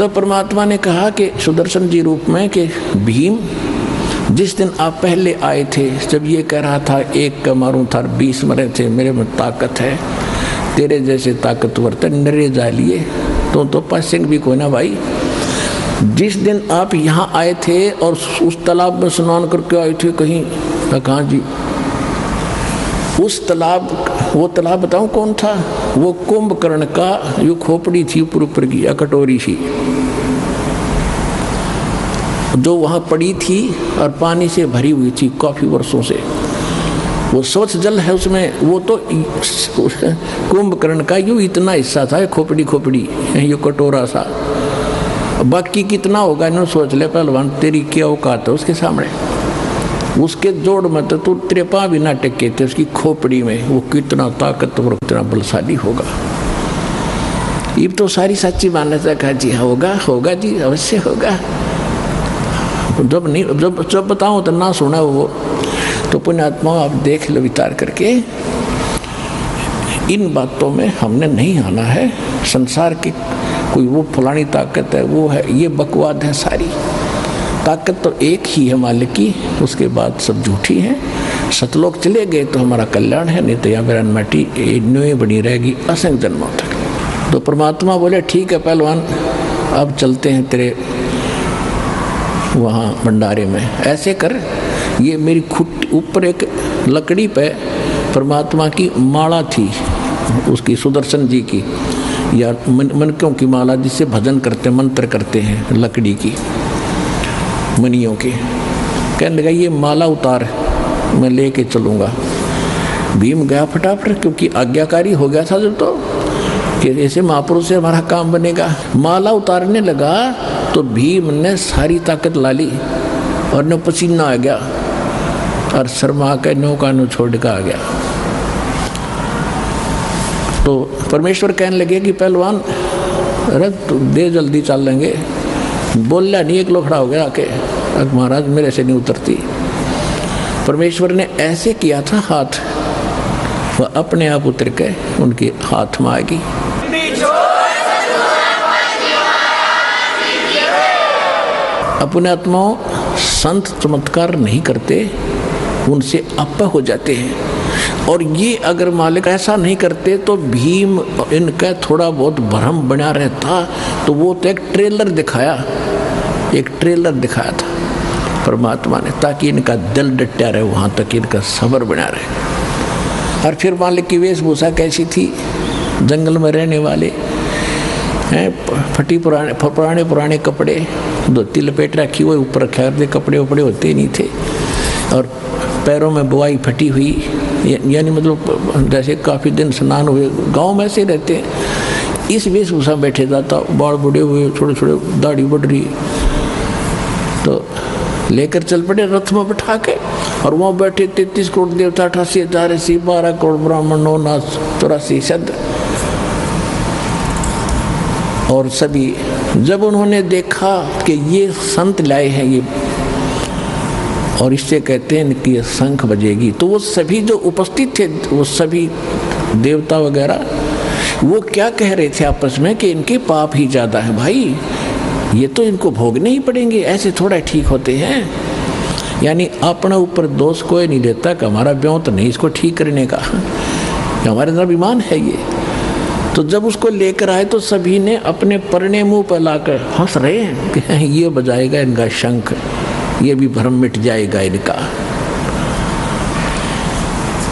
तो परमात्मा ने कहा कि सुदर्शन जी रूप में कि भीम, जिस दिन आप पहले आए थे, जब ये कह रहा था एक का मारूं था 20 मरे थे, मेरे में ताकत है, तेरे जैसे ताकतवर थे नरे जा लिए, तो पासिंग भी कोई ना भाई। जिस दिन आप यहाँ आए थे और उस तालाब में स्नान करके आए थे कहीं, कहाँ जी, उस तालाब, वो तालाब बताऊं कौन था? वो कुंभकर्ण का जो खोपड़ी थी ऊपर की या कटोरी थी, जो वहाँ पड़ी थी और पानी से भरी हुई थी काफी वर्षों से, वो स्वच्छ जल है उसमें। वो तो कुंभकर्ण का यूं इतना हिस्सा था, खोपड़ी ये कटोरा सा, बाकी कितना होगा इन्होंने सोच ले पहलवान, तेरी क्या औकात है उसके सामने। उसके जोड़ में तो तू तेरे पाँव भी ना टेके थे, उसकी खोपड़ी में वो कितना ताकतवर, कितना बलशाली होगा। ये तो सारी सच्ची मान्यता कहा जी, होगा जी, अवश्य होगा। जब बताऊं तो ना सुना वो, तो पुण्यात्मा आप देख लो विचार करके, इन बातों में हमने नहीं आना है। संसार की कोई वो फलानी ताकत है, वो है, ये बकवाद है सारी। ताकत तो एक ही है मालिक की, उसके बाद सब झूठी है। सतलोक चले गए तो हमारा कल्याण है, नहीं तो यहाँ पर अनमटी न्यों बनी रहेगी असंख्य जन्मों तक। तो परमात्मा बोले ठीक है पहलवान, अब चलते हैं तेरे वहाँ भंडारे में। ऐसे कर, ये मेरी खुट ऊपर एक लकड़ी पे परमात्मा की माला थी, उसकी सुदर्शन जी की, या मनकों की माला, जिससे भजन करते मंत्र करते हैं, लकड़ी की मनियों की। कहने लगा ये माला उतार, मैं लेके चलूँगा। भीम गया फटाफट, क्योंकि आज्ञाकारी हो गया था जब, तो कि ऐसे महापुरुष से हमारा काम बनेगा। माला उतारने लगा तो भीम ने सारी ताकत ला ली और न पसीना आ गया और शर्मा के नौका नो छोड़ के आ गया। तो परमेश्वर कहने लगे कि पहलवान रथ दे, जल्दी चल लेंगे। बोला नहीं, एक लोग खड़ा हो गया आके, महाराज मेरे से नहीं उतरती। परमेश्वर ने ऐसे किया था हाथ, वह अपने आप उतर के उनके हाथ में आ गई। अपने आत्माओं संत चमत्कार नहीं करते, उनसे अपा हो जाते हैं। और ये अगर मालिक ऐसा नहीं करते तो भीम इनका थोड़ा बहुत भ्रम बना रहता। तो वो तो एक ट्रेलर दिखाया था परमात्मा ने, ताकि इनका दिल डटा रहे, वहाँ तक इनका सब्र बना रहे। और फिर मालिक की वेशभूषा कैसी थी? जंगल में रहने वाले हैं, फटी पुराने कपड़े, धोती लपेट रखी हुई, ऊपर रखा करते, कपड़े उपड़े होते नहीं थे, और पैरों में बुआई फटी हुई, यानी मतलब जैसे काफ़ी दिन स्नान हुए, गांव में ऐसे रहते हैं। इस वेशभूषा बैठे जाता, बाल बूढ़े हुए, छोटे छोटे दाढ़ी बढ़ रही, तो लेकर चल पड़े रथ में बैठा के। और वहाँ बैठे 33 करोड़ देवता, 88,000 ऋषि, 12 करोड़ ब्राह्मण, 9 नाथ 84 शब्द। और सभी जब उन्होंने देखा कि ये संत लाए हैं ये, और इससे कहते हैं कि ये शंख बजेगी, तो वो सभी जो उपस्थित थे, वो सभी देवता वगैरह, वो क्या कह रहे थे आपस में कि इनके पाप ही ज़्यादा है भाई, ये तो इनको भोगने ही पड़ेंगे, ऐसे थोड़ा ठीक होते हैं। यानी अपने ऊपर दोष कोई नहीं देता कि हमारा ब्यों तो नहीं इसको ठीक करने का, हमारे अंदर अभिमान है ये। तो जब उसको लेकर आए तो सभी ने अपने परने मुंह पर लाकर हंस रहे हैं कि ये बजाएगा इनका शंख, ये भी भ्रम मिट जाएगा इनका।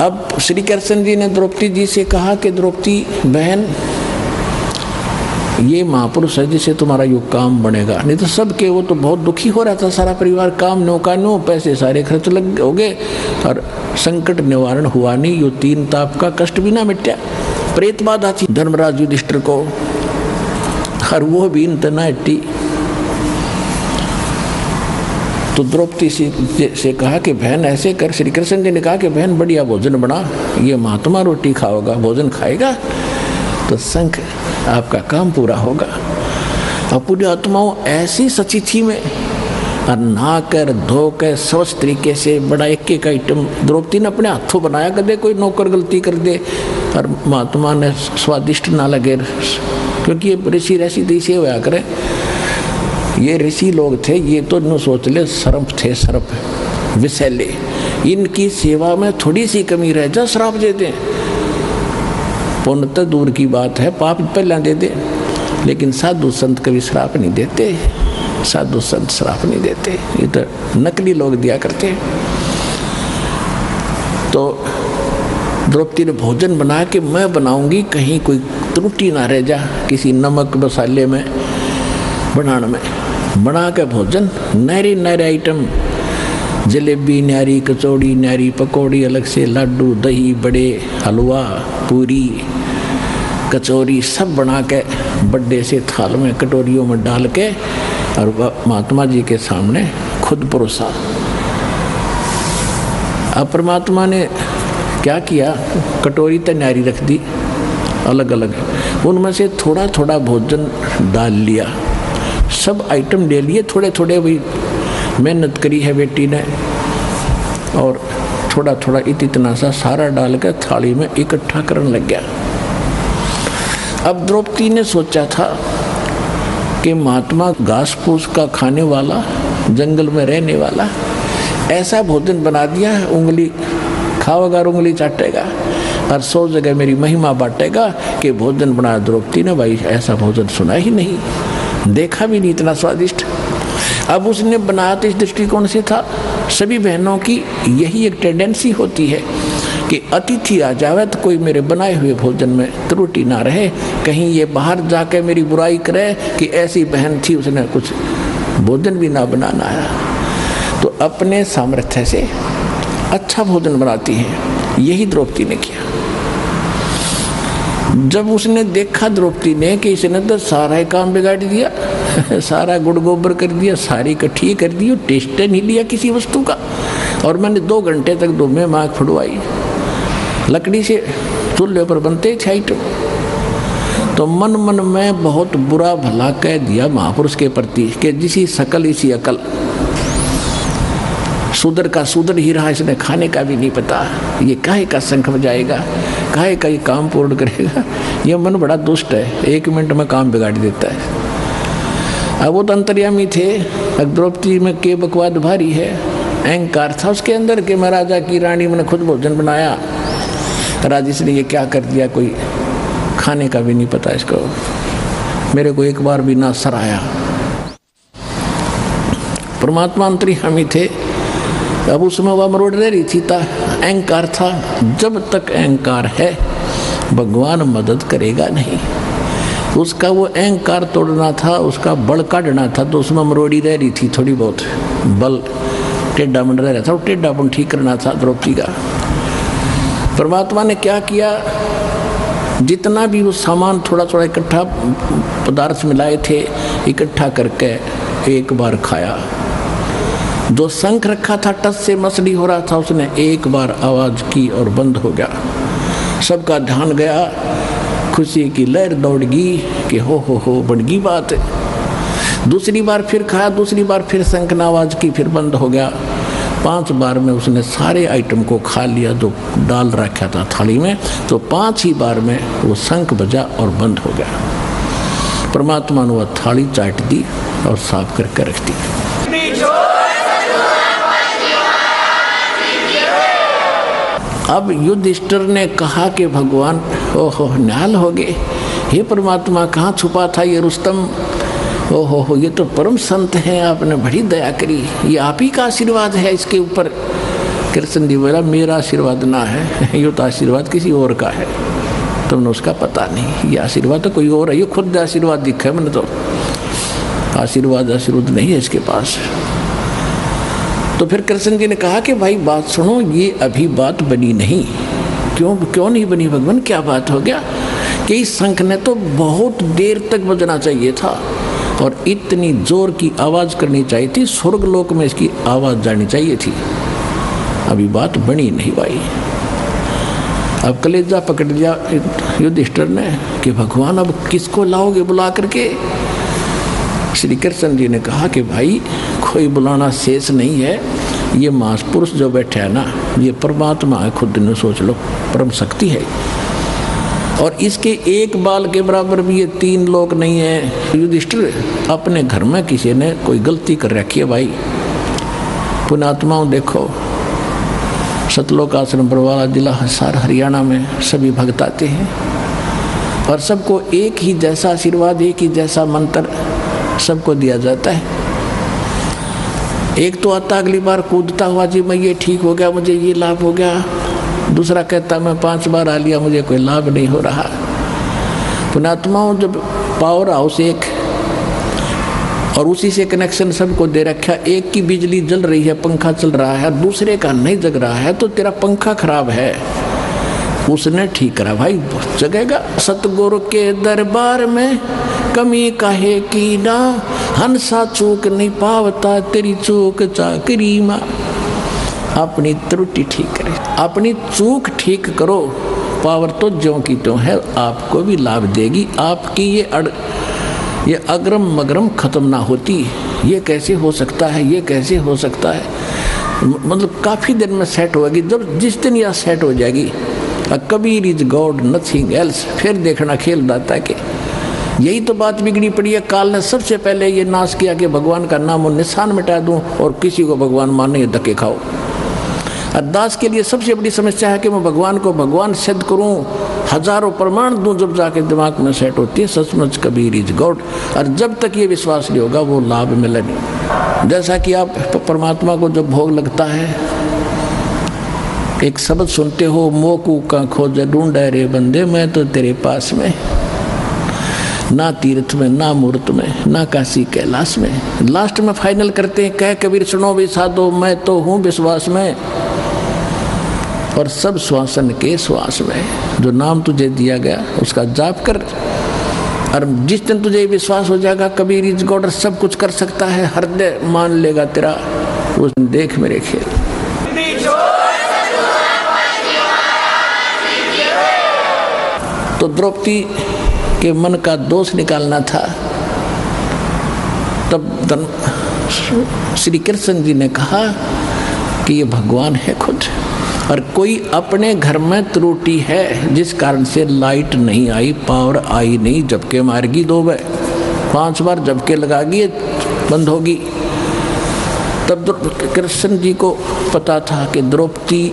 अब श्री कृष्ण जी ने द्रौपदी जी से कहा कि द्रौपदी बहन, ये महापुरुष है जिससे तुम्हारा युग काम बनेगा। नहीं तो सबके, वो तो बहुत दुखी हो रहा था सारा परिवार, काम नौका नो, पैसे सारे खर्च लग हो गए और संकट निवारण हुआ नहीं, यो 3 ताप का कष्ट भी ना मिटा। प्रेत बाधा थी धर्मराज युधिष्ठिर को, और वो भी इतना हट्टी। तो द्रौपदी से कहा कि बहन ऐसे कर, श्री कृष्ण जी ने कहा कि बहन बढ़िया भोजन बना, ये महात्मा रोटी खाओगा, भोजन खाएगा तो शंख आपका काम पूरा होगा। और पूरी आत्माओं ऐसी सची थी में, और नहाकर धोकर स्वच्छ तरीके से बड़ा एक आइटम द्रौपदी ने अपने हाथों बनाया, कदे कोई नौकर गलती कर दे और महात्मा ने स्वादिष्ट ना लगे, क्योंकि ये ऋषि ऐसी देशी होया करे। ये ऋषि लोग थे, ये तो न सोच ले सर्प थे, सर्प विषैले, इनकी सेवा में थोड़ी सी कमी रह जा श्राप दे दें। पुण्य तो दूर की बात है, पाप पहले दे दे, लेकिन साधु संत कभी श्राप नहीं देते, साधु संत श्राप नहीं देते, ये तो नकली लोग दिया करते। तो द्रौपदी ने भोजन बना के मैं बनाऊंगी, कहीं कोई त्रुटि ना रह जा किसी नमक मसाले में बनाने में। बना के भोजन नारी नारी आइटम, जलेबी न्यारी, कचौड़ी न्यारी, पकौड़ी अलग से, लड्डू, दही बड़े, हलवा, पूरी, कचौरी सब बना के बड़े से थाल में कटोरियों में डाल के और महात्मा जी के सामने खुद परोसा। अब परमात्मा ने क्या किया, कटोरी तो न्यारी रख दी अलग अलग, उनमें से थोड़ा थोड़ा भोजन डाल लिया, सब आइटम ले लिए थोड़े थोड़े, वही मेहनत करी है बेटी ने, और थोड़ा थोड़ा इतना सा सारा डाल कर थाली में इकट्ठा करने लग गया। अब द्रौपदी ने सोचा था कि महात्मा घास फूस का खाने वाला, जंगल में रहने वाला, ऐसा भोजन बना दिया है, उंगली खाओगा उंगली चाटेगा और 100 जगह मेरी महिमा बांटेगा कि भोजन बनाया द्रौपदी ने। भाई ऐसा भोजन सुना ही नहीं, देखा भी नहीं इतना स्वादिष्ट। अब उसने बनाया तो इस दृष्टिकोण से था, सभी बहनों की यही एक टेंडेंसी होती है कि अतिथि आ जावे तो कोई मेरे बनाए हुए भोजन में त्रुटि ना रहे, कहीं ये बाहर जाके मेरी बुराई करे कि ऐसी बहन थी उसने कुछ भोजन भी ना बनाना आया। तो अपने सामर्थ्य से अच्छा भोजन बनाती है, यही द्रौपदी ने किया। जब उसने देखा द्रौपदी ने कि इसने तो सारा ही काम बिगाड़ दिया, सारा गुड़ गोबर कर दिया, सारी इकट्ठी कर दी, टेस्ट नहीं लिया किसी वस्तु का, और मैंने 2 घंटे तक दो में आँख फुड़वाई, लकड़ी से चूल्हे पर बनते थे आइटम। तो मन मन में बहुत बुरा भला कह दिया महापुरुष के प्रति कि जिसी सकल इसी अकल, शूद्र का शूद्र ही रहा, इसने खाने का भी नहीं पता, ये काहे का शंख बजाएगा, काहे का ये काम पूर्ण करेगा, ये मन बड़ा दुष्ट है, 1 मिनट में काम बिगाड़ देता है। अब वो तो अंतर्यामी थे, द्रौपदी में के बकवाद भारी है, अहंकार था उसके अंदर कि मैं राजा की रानी, मैंने खुद भोजन बनाया, राजेश ने ये क्या कर दिया, कोई खाने का भी नहीं पता इसको, मेरे को एक बार भी ना सराया। परमात्मा अंतर्यामी थे, अब उसमें वह मरोड़ रह रही थी, अहंकार था, जब तक अहंकार है भगवान मदद करेगा नहीं। उसका वो अहंकार तोड़ना था, उसका बल काटना था, तो उसमें मरोड़ी रह रही थी थोड़ी बहुत, बल टेढ़ा मंड रह रहा था, वो टेढ़ापन ठीक करना था द्रौपदी का। परमात्मा ने क्या किया, जितना भी वो सामान थोड़ा थोड़ा इकट्ठा पदार्थ मिलाए थे, इकट्ठा करके एक बार खाया। जो शंख रखा था टस से मसली हो रहा था, उसने एक बार आवाज की और बंद हो गया। सबका ध्यान गया, खुशी की लहर दौड़ गई कि हो बड़गी बात है। दूसरी बार फिर खाया, दूसरी बार फिर शंख ने आवाज की, फिर बंद हो गया। 5 बार में उसने सारे आइटम को खा लिया जो डाल रखा था थाली में, तो 5 ही बार में वो शंख बजा और बंद हो गया। परमात्मा ने वह थाली चाट दी और साफ करके रख दी। अब युधिष्ठिर ने कहा कि भगवान ओहो निहाल हो गए, हे परमात्मा कहाँ छुपा था ये रुस्तम, ओहो ये तो परम संत हैं, आपने बड़ी दया करी, ये आप ही का आशीर्वाद है इसके ऊपर। कृष्ण जी बोला मेरा आशीर्वाद ना है, ये तो आशीर्वाद किसी और का है, तुमने उसका पता नहीं, ये आशीर्वाद तो कोई और है, ये खुद आशीर्वाद दिखा है मैंने, तो आशीर्वाद नहीं है इसके पास। तो फिर कृष्ण जी ने कहा कि भाई बात सुनो, ये अभी बात बनी नहीं। क्यों नहीं बनी भगवान, क्या बात हो गया? कि इस शंख ने तो बहुत देर तक बजना चाहिए था और इतनी जोर की आवाज करनी चाहिए थी, स्वर्ग लोक में इसकी आवाज जानी चाहिए थी, अभी बात बनी नहीं भाई। अब कलेजा पकड़ लिया युधिष्ठिर ने कि भगवान अब किसको लाओगे बुला करके? श्री कृष्ण जी ने कहा कि भाई कोई बुलाना शेष नहीं है, ये महापुरुष जो बैठे है ना, ये परमात्मा है, खुद ने सोच लो, परम शक्ति है। और इसके एक बाल के बराबर भी ये 3 लोक नहीं है। युधिष्ठिर, अपने घर में किसी ने कोई गलती कर रखी है भाई। पुण्यात्माओं देखो, सतलोक आश्रम बरवाला जिला हिसार हरियाणा में सभी भक्त आते हैं और सबको एक ही जैसा आशीर्वाद, एक ही जैसा मंत्र सबको दिया जाता है। एक तो आता अगली बार कूदता हुआ, जी मैं ये ठीक हो गया, मुझे ये लाभ हो गया। दूसरा कहता मैं 5 बार आ लिया, मुझे कोई लाभ नहीं हो रहा। पुण्यात्माओं, जब पावर हाउस एक और उसी से कनेक्शन सबको दे रखा, एक की बिजली जल रही है, पंखा चल रहा है, दूसरे का नहीं जग रहा है, तो तेरा पंखा खराब है, उसने ठीक करा भाई, जगेगा। सतगुरु के दरबार में कमी काहे की ना, हंसा चूक नहीं पावता, तेरी चूक चाकरी माँ। अपनी त्रुटि ठीक करे, अपनी चूक ठीक करो, पावर तो ज्यों की त्यों है, आपको भी लाभ देगी। आपकी ये अग्रम मगरम खत्म ना होती। ये कैसे हो सकता है, ये कैसे हो सकता है, मतलब काफ़ी दिन में सेट होगी। जब जिस दिन यह सेट हो जाएगी, Kabir is God nothing else, फिर देखना खेल जाता है कि यही तो बात बिगड़ी पड़ी है। काल ने सबसे पहले ये नाश किया कि भगवान का नाम और निशान मिटा दूं और किसी को भगवान मानने धक्के खाओ। अरदास के लिए सबसे बड़ी समस्या है कि मैं भगवान को भगवान सिद्ध करूं, हजारों प्रमाण दूं, जब जाके दिमाग में सेट होती है सचमुच कबीर इज गॉड। और जब तक ये विश्वास नहीं होगा वो लाभ मिले नहीं। जैसा कि आप परमात्मा को जब भोग लगता है, एक शब्द सुनते हो, मोकू का खोज ढूंढे रे बंदे, मैं तो तेरे पास में, ना तीर्थ में, ना मूर्त में, ना काशी कैलाश में। लास्ट में फाइनल करते हैं, कह कबीर सुनो भी साधो, मैं तो हूँ विश्वास में और सब श्वासन के श्वास में। जो नाम तुझे दिया गया उसका जाप कर, और जिस दिन तुझे विश्वास हो जाएगा कबीर इज गॉड, सब कुछ कर सकता है, हृदय मान लेगा तेरा, उस दिन देख मेरे खेल। तो द्रौपदी के मन का दोष निकालना था। तब श्री कृष्ण जी ने कहा कि ये भगवान है खुद, और कोई अपने घर में त्रुटि है जिस कारण से लाइट नहीं आई, पावर आई नहीं, झपके मारेगी 2 बार 5 बार झपके लगागी, बंद होगी। तब कृष्ण जी को पता था कि द्रौपदी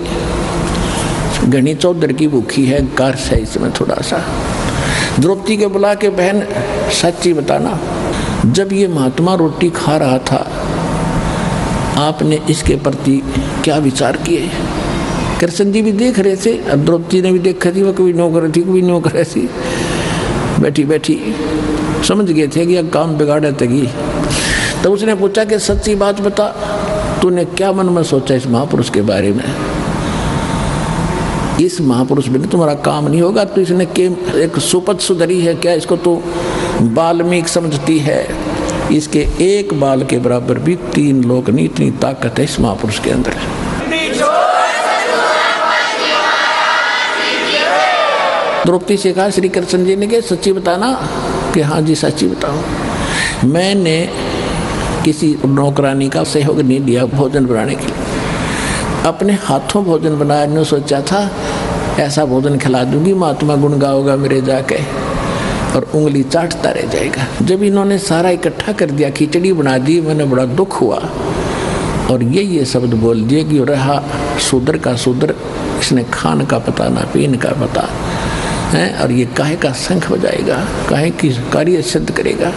घनी चौधर की भूखी है, कार्स है इसमें थोड़ा सा। द्रौपदी के बुला के, बहन सच्ची बताना, जब ये महात्मा रोटी खा रहा था आपने इसके प्रति क्या विचार किए? कृष्ण जी भी देख रहे थे, अब द्रौपदी ने भी देखा थी, वो कभी नो कर रही थी, कभी नो कर रही थी, बैठी बैठी समझ गए थे कि अब काम बिगाड़े तगी। तो उसने पूछा कि सच्ची बात बता, तूने क्या मन में सोचा इस महापुरुष के बारे में? इस महापुरुष बिना तुम्हारा काम नहीं होगा। तो इसने के एक सुपथ सुधरी है क्या, इसको तो वाल्मीकि समझती है, इसके एक बाल के बराबर भी 3 लोक नहीं, इतनी ताकत है इस महापुरुष के अंदर। द्रौपदी से कहा श्री कृष्ण जी ने कि सच्ची बताना, कि हाँ जी सच्ची बताओ। मैंने किसी नौकरानी का सहयोग नहीं लिया भोजन बनाने के लिए, अपने हाथों भोजन बनाया, ने सोचा था ऐसा भोजन खिला दूंगी महात्मा गुण गाओगा मेरे जाके और उंगली चाटता रह जाएगा। जब इन्होंने सारा इकट्ठा कर दिया, खिचड़ी बना दी, मैंने बड़ा दुख हुआ और ये शब्द बोल दिए कि रहा शूद्र का शूद्र, इसने खान का पता ना पीन का पता है, और ये काहे का शंख बजाएगा, काहे की कार्य सिद्ध करेगा।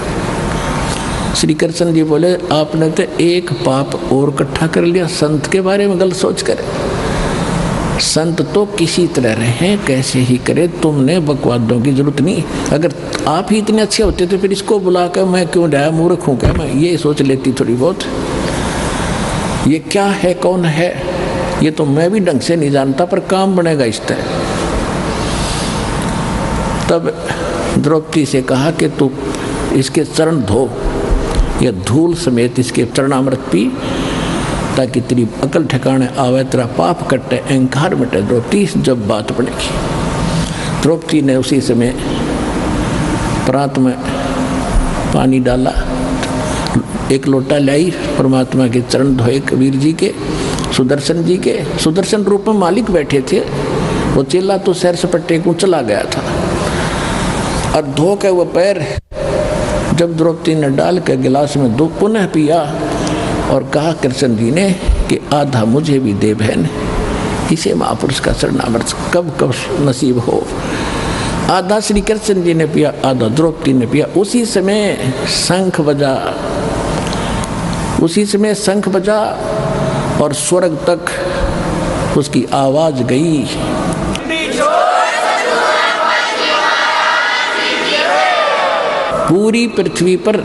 श्री कृष्ण जी बोले आपने तो एक पाप और इकट्ठा कर लिया, संत के बारे में गलत सोच कर। संत तो किसी तरह रहे, कैसे ही करे, तुमने बकवादों की जरूरत नहीं। अगर आप ही इतने अच्छे होते तो फिर इसको बुला कर मैं क्यों डाया, मूर्ख हूँ क्या मैं, ये सोच लेती थोड़ी बहुत। ये क्या है, कौन है, ये तो मैं भी ढंग से नहीं जानता, पर काम बनेगा इस तरह। तब द्रौपदी से कहा कि तू इसके चरण धो, या धूल समेत इसके चरणामृत पी, ताकि तेरी अकल ठिकाने आवे, तेरा पाप कटे, अहंकार मिटे। द्रौपदी जब बात बनेगी। द्रौपदी ने उसी समय प्रात में पानी डाला, 1 लोटा लाई, परमात्मा के चरण धोए, कबीर जी के, सुदर्शन जी के। सुदर्शन रूप में मालिक बैठे थे, वो चेला तो सैर सपट्टे को चला गया था। और धो के वो पैर जब द्रौपदी ने डाल के गिलास में दो पुनः पिया और कहा कृष्ण जी ने कि आधा मुझे भी दे बहन, इसे महापुरुष का शरणागत कब कब नसीब हो। आधा श्री कृष्ण जी ने पिया, आधा द्रौपदी ने पिया। उसी समय शंख बजा, उसी समय शंख बजा और स्वर्ग तक उसकी आवाज गई। पूरी पृथ्वी पर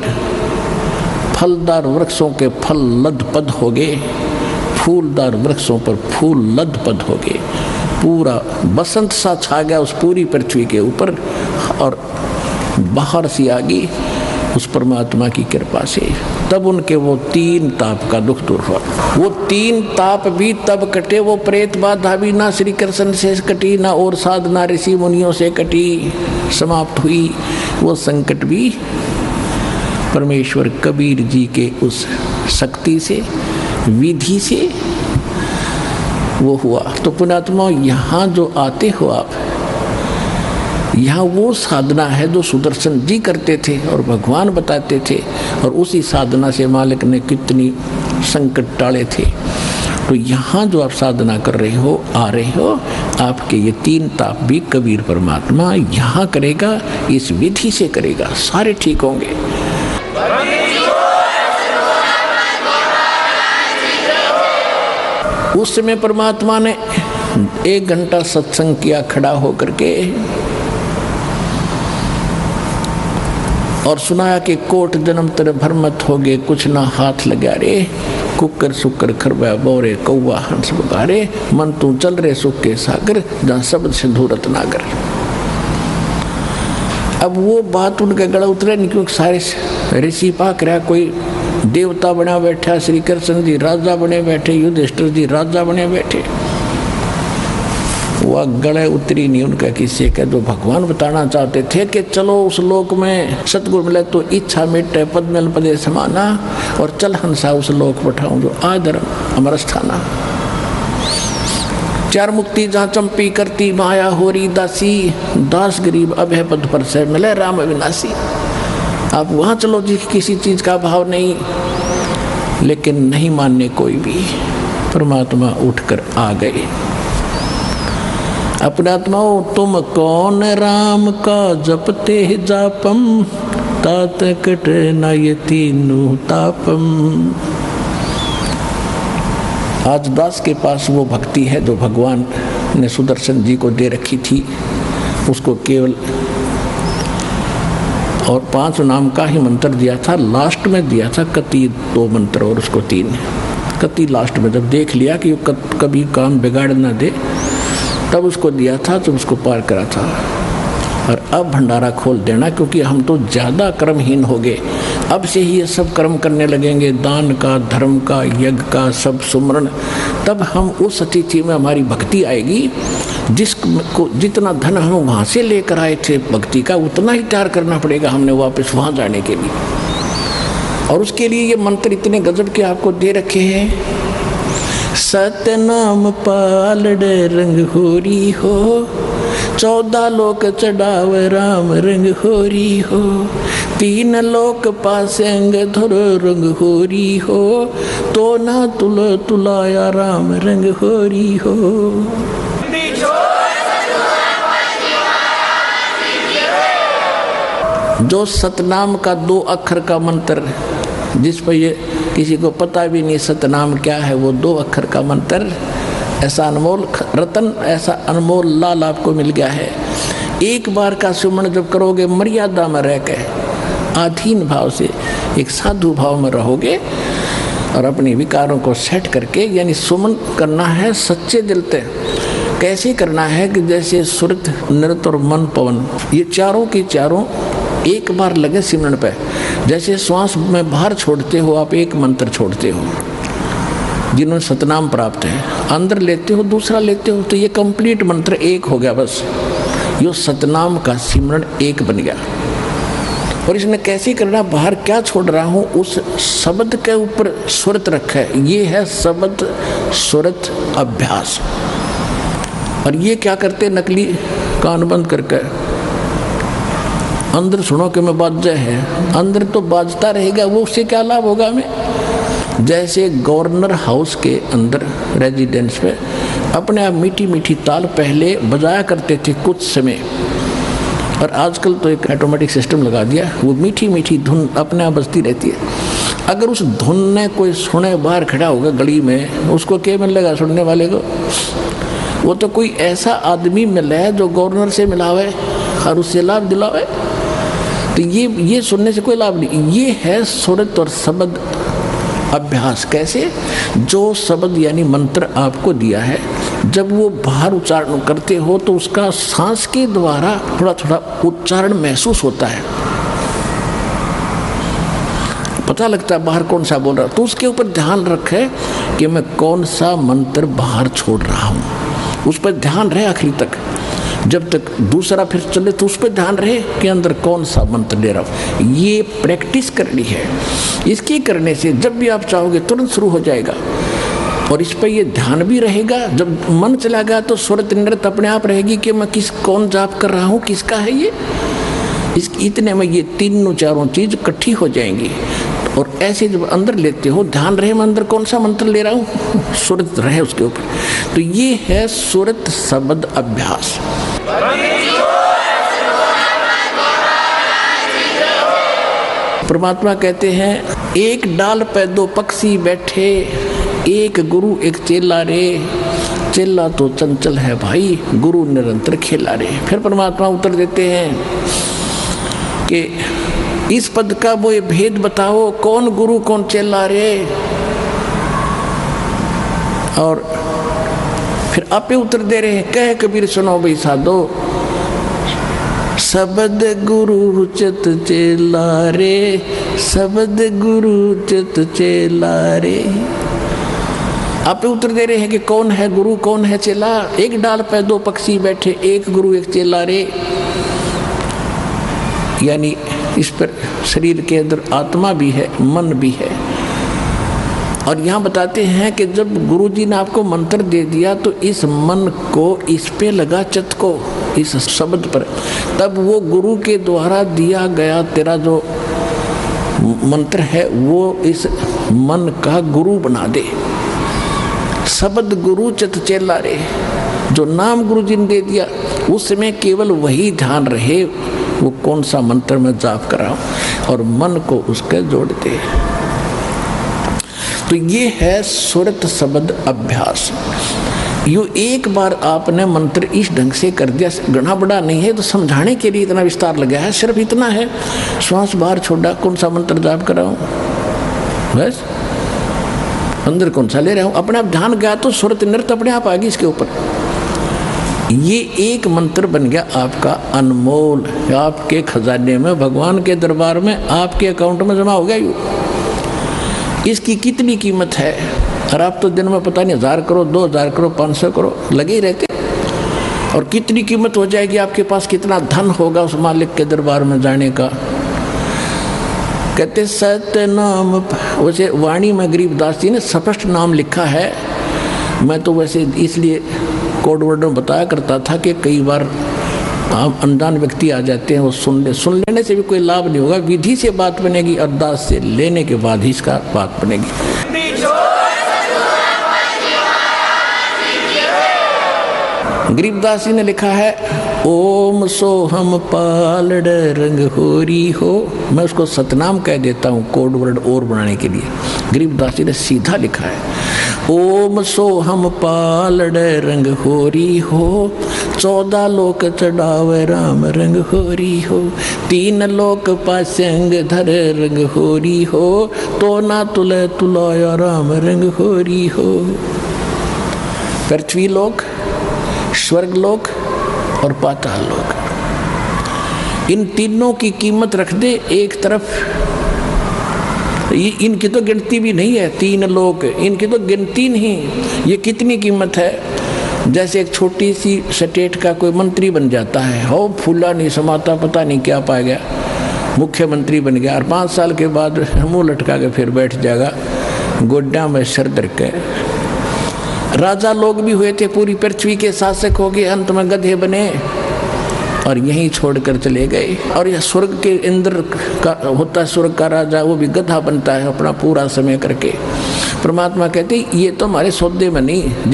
फलदार वृक्षों के फल लदपद हो गए, फूलदार वृक्षों पर फूल लदपद हो गए। पूरा बसंत सा छा गया उस पूरी पृथ्वी के ऊपर और बाहर सी आ गई उस परमात्मा की कृपा से। तब उनके वो 3 ताप का दुख दूर हुआ। वो 3 ताप भी तब कटे, वो प्रेत बाधा भी ना श्री कृष्ण से कटी, ना और साधना ऋषि मुनियों से कटी, समाप्त हुई। वो संकट भी परमेश्वर कबीर जी के उस शक्ति से, विधि से वो हुआ। तो पुण्यात्मा, यहाँ जो आते हो आप, यहाँ वो साधना है जो सुदर्शन जी करते थे और भगवान बताते थे, और उसी साधना से मालिक ने कितनी संकट टाले थे। तो यहाँ जो आप साधना कर रहे हो, आ रहे हो, आपके ये 3 ताप भी कबीर परमात्मा यहाँ करेगा, इस विधि से करेगा, सारे ठीक होंगे। उस समय परमात्मा ने 1 घंटा सत्संग किया खड़ा होकर के और सुनाया कि कोट जन्म तेरे भरमत हो गए, कुछ ना हाथ लगा रे, कुकर सुकर खरबा बोरे कौवा हंस बगारे, मन तू चल रे सुख के सागर, जहाँ शब्द सिंधूरत नागर। अब वो बात उनके गला उतरे नहीं, क्योंकि सारे ऋषि पाक रहा, कोई देवता बना बैठा, श्री कृष्ण जी राजा बने बैठे, युधिष्ठिर जी राजा बने बैठे। वह गले उतरी नहीं उनका किसी का, जो भगवान बताना चाहते थे कि चलो उस लोक में सतगुरु मिले तो इच्छा मिटे, पद मिल पदे समाना, और चल हंसा उस लोक पठाऊं जो आदर अमर स्थाना। 4 मुक्ति जहाँ चंपी करती माया होरी दासी, दास गरीब अभय पद पर से मिले राम अविनाशी। आप वहाँ चलो जी, किसी चीज का भाव नहीं, लेकिन नहीं मानने कोई भी। परमात्मा उठकर आ गए। अपने आत्माओं, तुम कौन राम का जपते जापम, तात कट न ये तीनों तापम। आज दास के पास वो भक्ति है जो भगवान ने सुदर्शन जी को दे रखी थी। उसको केवल और 5 नाम का ही मंत्र दिया था, लास्ट में दिया था कति 2 मंत्र और उसको 3। कति लास्ट में जब देख लिया कि कभी काम बिगाड़ ना दे, तब उसको दिया था, तो उसको पार करा था। और अब भंडारा खोल देना, क्योंकि हम तो ज़्यादा कर्महीन हो गए। अब से ही ये सब कर्म करने लगेंगे, दान का, धर्म का, यज्ञ का, सब सुमरण। तब हम उस अतिथि में हमारी भक्ति आएगी, जिसको जितना धन हम वहाँ से लेकर आए थे भक्ति का, उतना ही तैयार करना पड़ेगा हमने वापस वहाँ जाने के लिए। और उसके लिए ये मंत्र इतने गजब के आपको दे रखे हैं। सतनाम पालड़े रंग होरी हो, 14 लोक चढ़ाव राम रंग होरी हो, 3 लोक पासेंग धुर रंग होरी हो, तो ना तुल तुलाया राम रंग होरी हो। जो सतनाम का 2 अक्षर का मंत्र, जिस पर ये किसी को पता भी नहीं सतनाम क्या है, वो 2 अक्षर का मंत्र, ऐसा अनमोल रतन, ऐसा अनमोल लाल आपको मिल गया है। एक बार का सुमन जब करोगे, मर्यादा में रह के, अधीन भाव से, एक साधु भाव में रहोगे और अपने विकारों को सेट करके, यानी सुमन करना है सच्चे दिल से। कैसे करना है कि जैसे सुरत, नृत्य और मन, पवन, ये चारों की चारों एक बार लगे सिमरन पे। जैसे श्वास में बाहर छोड़ते हो आप, एक मंत्र छोड़ते हो। जिन्होंने सतनाम प्राप्त है, अंदर लेते हो, दूसरा लेते हो, तो ये कंप्लीट मंत्र एक हो गया। बस यो सतनाम का सिमरन एक बन गया। और इसने कैसे करना, बाहर क्या छोड़ रहा हूँ, उस शब्द के ऊपर सुरत रखा है। ये है शब्द सुरत अभ्यास। और ये क्या करते, नकली कान बंद करके अंदर सुनो कि मैं बाजा है, अंदर तो बाजता रहेगा, वो उससे क्या लाभ होगा हमें। जैसे गवर्नर हाउस के अंदर रेजिडेंस पे अपने आप मीठी मीठी ताल पहले बजाया करते थे कुछ समय, और आजकल तो एक ऑटोमेटिक सिस्टम लगा दिया, वो मीठी मीठी धुन अपने आप बजती रहती है। अगर उस धुन ने कोई सुने बाहर खड़ा होगा गली में, उसको क्या मिलेगा सुनने वाले को? वो तो कोई ऐसा आदमी मिला है जो गवर्नर से मिलावे और उससे लाभ दिलावे। तो ये सुनने से कोई लाभ नहीं। ये है सुरत और शब्द अभ्यास। कैसे? जो शब्द यानी मंत्र आपको दिया है, जब वो बाहर उच्चारण करते हो तो उसका सांस के द्वारा थोड़ा थोड़ा उच्चारण महसूस होता है, पता लगता है बाहर कौन सा बोल रहा। तो उसके ऊपर ध्यान रखे कि मैं कौन सा मंत्र बाहर छोड़ रहा हूँ, उस पर ध्यान रहे आखिरी तक। जब तक दूसरा फिर चले तो उस पर ध्यान रहे कि अंदर कौन सा मंत्र ले रहा हूँ। ये प्रैक्टिस करनी है। इसकी करने से जब भी आप चाहोगे तुरंत शुरू हो जाएगा, और इस पर ये ध्यान भी रहेगा। जब मन चला गया तो सुरत नृत्य अपने आप रहेगी कि मैं कौन जाप कर रहा हूँ, किसका है ये। इतने में ये तीनों चारों चीज इकट्ठी हो जाएंगी। और ऐसे जब अंदर लेते हो, ध्यान रहे मैं अंदर कौन सा मंत्र ले रहा हूँ, सुरत रहे उसके ऊपर। तो ये है सुरत शब्द अभ्यास। परमात्मा कहते हैं एक डाल पे दो पक्षी बैठे, एक गुरु एक चेला रे, चेला तो चंचल है भाई, गुरु निरंतर खेला रे। फिर परमात्मा उत्तर देते हैं कि इस पद का वो ये भेद बताओ, कौन गुरु कौन चेला रे। और फिर आपे उत्तर दे रहे हैं, कह कबीर सुनो भाई साधो, शब्द गुरु चित चेला रे, शब्द गुरु चित चेला रे। आप उत्तर दे रहे हैं कि कौन है गुरु कौन है चेला। एक डाल पे दो पक्षी बैठे, एक गुरु एक चेला रे। यानी इस पर शरीर के अंदर आत्मा भी है, मन भी है। और यहाँ बताते हैं कि जब गुरु जी ने आपको मंत्र दे दिया तो इस मन को इस पे लगा, चित्त को इस शब्द पर, तब वो गुरु के द्वारा दिया गया तेरा जो मंत्र है वो इस मन का गुरु बना दे। शब्द गुरु चित चेला रे, जो नाम गुरु जी ने दे दिया उसमें केवल वही ध्यान रहे, वो कौन सा मंत्र में जाप कर रहा हूं, और मन को उसके जोड़ दे। तो ये है सुरत शब्द अभ्यास। यो एक बार आपने मंत्र इस ढंग से कर दिया, घना बड़ा नहीं है, तो समझाने के लिए इतना विस्तार लगा है। सिर्फ इतना है, श्वास बाहर छोड़ा, कौन सा मंत्र जाप कर रहा हूँ, बस अंदर कौन सा ले रहा हूँ, अपने आप ध्यान गया तो सुरत नृत्य अपने आप आ गई इसके ऊपर। ये एक मंत्र बन गया आपका अनमोल, आपके खजाने में, भगवान के दरबार में, आपके अकाउंट में जमा हो गया। यू इसकी कितनी कीमत है। और आप तो दिन में पता नहीं 1000 करो, 2000 करो, 500 करो लगे ही रहते। और कितनी कीमत हो जाएगी, आपके पास कितना धन होगा उस मालिक के दरबार में जाने का। कहते सत्य नाम, वैसे वाणी में गरीबदास जी ने स्पष्ट नाम लिखा है। मैं तो वैसे इसलिए कोड वर्ड में बताया करता था कि कई बार हम अनजान व्यक्ति आ जाते हैं, वो सुन लेने से भी कोई लाभ नहीं होगा। विधि से बात बनेगी, अरदास से लेने के बाद ही इसका बात बनेगी। गरीबदास जी ने लिखा है ओम सोहम पालड़ रंग होरी हो। मैं उसको सतनाम कह देता हूँ कोड वर्ड और बनाने के लिए। गरीबदास जी ने सीधा लिखा है ओम सोहम पालड़ रंग होरी हो, 14 लोक चढ़ावे राम रंग होरी हो, 3 लोक पासंग धर रंग होरी हो, तो ना तुले तुलाया राम रंग होरी हो। पृथ्वी लोक, स्वर्ग लोक और पाताल लोक, इन तीनों की कीमत रख दे एक तरफ। इनकी तो गिनती भी नहीं है। 3 लोक, इनकी तो गिनती नहीं। ये कितनी कीमत है। जैसे एक छोटी सी स्टेट का कोई मंत्री बन जाता है, हो फूला नहीं समाता, पता नहीं क्या पा गया, मुख्यमंत्री बन गया, और 5 साल के बाद मुंह लटका के फिर बैठ जाएगा गोड्डा में सर धर के। राजा लोग भी हुए थे, पूरी पृथ्वी के शासक हो गए, अंत में गधे बने। और यहीं छोड़कर चले गए। और यह स्वर्ग के इंद्र का होता है, स्वर्ग का राजा, वो भी गधा बनता है अपना पूरा समय करके। परमात्मा कहते ये तो हमारे सौदे में नहीं,